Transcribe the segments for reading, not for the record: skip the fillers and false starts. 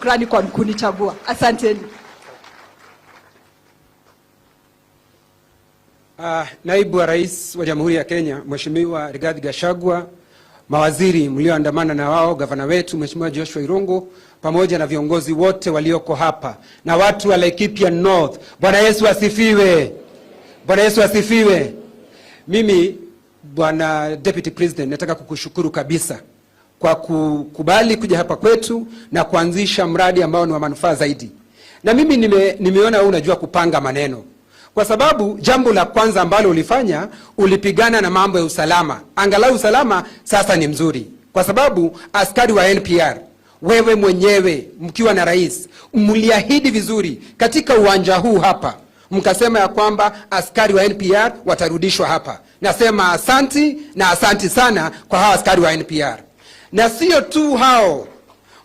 shukrani kwa kunichagua. Asanteni. Naibu wa Rais wa Jamhuri ya Kenya, Mheshimiwa Rigathi Gachagua, mawaziri mlioandamana na wao, gavana wetu Mheshimiwa Joshua Irungu, pamoja na viongozi wote walioko hapa na watu wa Laikipia North. Bwana Yesu asifiwe. Bwana Yesu asifiwe. Mimi Bwana Deputy President, nataka kukushukuru kabisa kwa kukubali kuja hapa kwetu na kuanzisha mradi ambao ni wa manufaa zaidi. Na mimi nimeona wewe unajua kupanga maneno. Kwa sababu jambo la kwanza ambalo ulifanya, ulipigana na mambo ya usalama. Angalau usalama sasa ni mzuri. Kwa sababu askari wa NPR, wewe mwenyewe mkiwa na rais, mliahidi vizuri katika uwanja huu hapa. Mkasema ya kwamba askari wa NPR watarudishwa hapa. Nasema asanti na asanti sana kwa hao askari wa NPR. Na sio tu hao,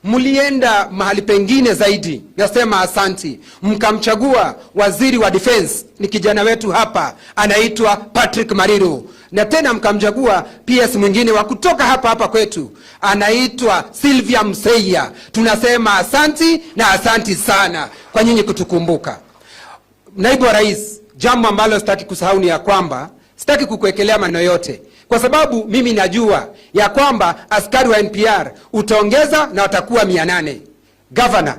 mlienda mahali pengine zaidi. Nasema asanti. Mkamchagua waziri wa defense, ni kijana wetu hapa, anaitwa Patrick Mariru. Na tena mkamchagua PS mwingine wa kutoka hapa kwetu, anaitwa Sylvia Mseia. Tunasema asanti na asanti sana kwa nyinyi kutukumbuka. Naibu wa Rais, jambo ambalo sitaki kusahau ni ya kwamba sitaki kukuekelea maneno yote, kwa sababu mimi najua ya kwamba askari wa NPR utaongeza na watakuwa 800. Governor,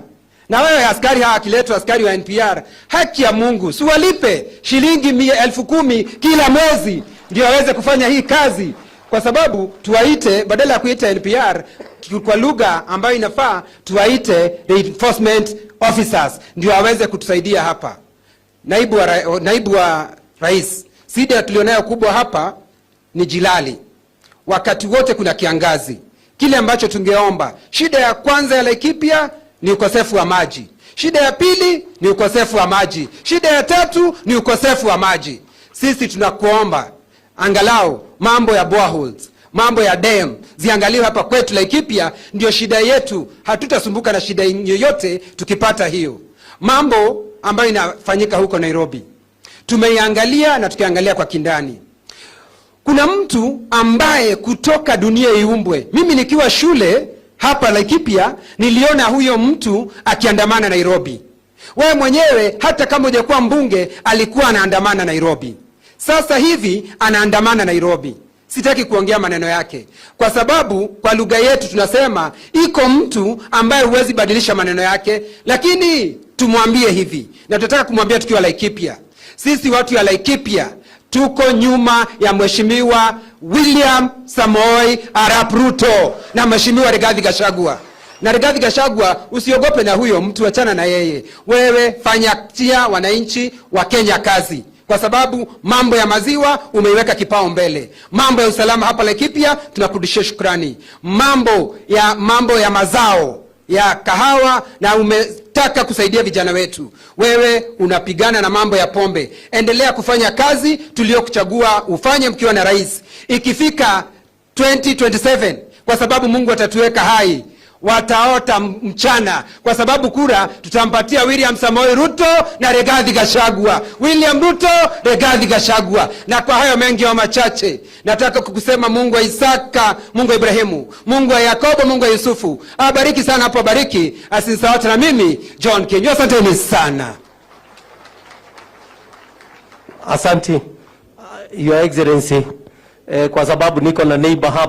na wewe askari hawa akiletwa askari wa NPR, haki ya Mungu, si walipe shilingi 10,000 kila mwezi ndio waweze kufanya hii kazi. Kwa sababu tuwaite, badala ya kuita NPR kwa lugha ambayo inafaa, tuwaite reinforcement officers ndio waweze kutusaidia hapa. Naibu wa Rais, shida tulionayo kubwa hapa ni jilali. Wakati wote kuna kiangazi. Kile ambacho tungeomba, shida ya kwanza ya Laikipia ni ukosefu wa maji. Shida ya pili ni ukosefu wa maji. Shida ya tatu ni ukosefu wa maji. Sisi tunakuomba angalau mambo ya boreholes, mambo ya dam ziangaliwe hapa kwetu Laikipia, ndio shida yetu. Hatutasumbuka na shida yoyote tukipata hiyo. Mambo ambayo inafanyika huko Nairobi, tumeiangalia na tukiangalia kwa kindani. Kuna mtu ambaye kutoka dunia iumbwe. Mimi nikiwa shule hapa Laikipia niliona huyo mtu akiandamana Nairobi. Wewe mwenyewe hata kama hujakuwa mbunge alikuwa anaandamana Nairobi. Sasa hivi anaandamana Nairobi. Sitaki kuongea maneno yake, kwa sababu kwa lugha yetu tunasema iko mtu ambaye huwezi badilisha maneno yake, lakini tumwambie hivi, na tunataka kumwambia tukiwa Laikipia. Sisi watu ya Laikipia tuko nyuma ya Mheshimiwa William Samoei Arap Ruto na Mheshimiwa Rigathi Gachagua. Na Rigathi Gachagua, usiogope na huyo mtu, achana na yeye. Wewe fanyia wananchi wa Kenya kazi, kwa sababu mambo ya maziwa umeiweka kipao mbele. Mambo ya usalama hapa Laikipia tunakurudishia shukrani. Mambo ya mazao ya kahawa, na umetaka kusaidia vijana wetu. Wewe unapigana na mambo ya pombe. Endelea kufanya kazi tuliokuchagua ufanye mkiwa na rais. Ikifika 2027, kwa sababu Mungu atatuweka hai, wataota mchana, kwa sababu kura tutampatia William Samoei Ruto na Rigathi Gachagua. William Ruto, Rigathi Gachagua. Na kwa hayo mengi wa machache, nataka kukusema Mungu wa Isaka, Mungu wa Ibrahimu, Mungu wa Yakobo, Mungu wa Yusufu abariki sana hapo, abariki asinisahau. Na mimi John Kinyua, asanteni sana. Asante Your Excellency, kwa sababu niko na neighbor hapa.